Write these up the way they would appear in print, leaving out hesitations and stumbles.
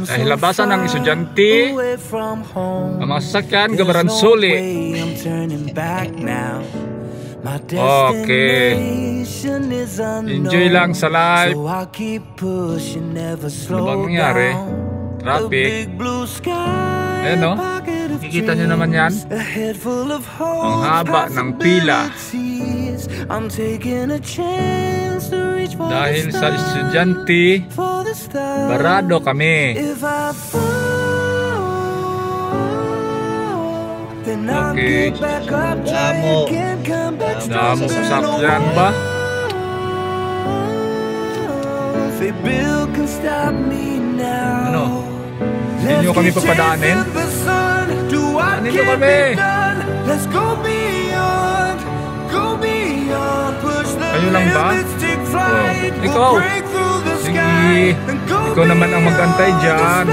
Dahil labasan ng estudyante, ang mga sasakyan gabaran sulit. Okay. Enjoy lang sa life. Ano bang nangyari? Traffic. Ayan no? Kikita nyo naman yan? Ang haba ng pila. Dahil sa estudyante, barado kami. Okay. Damo sasakyan ba? Ano? Hindi nyo kami papadaanin? Nandito kami! Kayo lang ba? Oh, ikaw! Sige! Ikaw naman ang mag-antay dyan.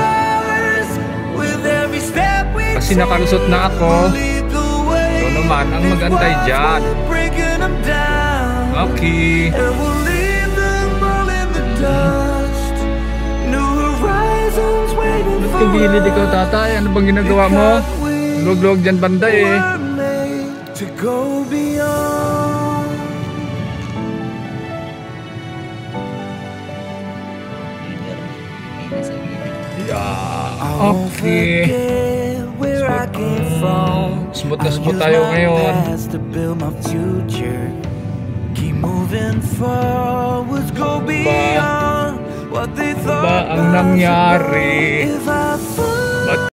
Kasi nakalusot na ako. Ikaw naman ang mag-antay dyan. Okay. Ba't kagilid ikaw, tatay? Ano bang ginagawa mo? Log-log dyan banda eh. Okay. Smooth na smooth tayo ngayon. Ba ang nangyari?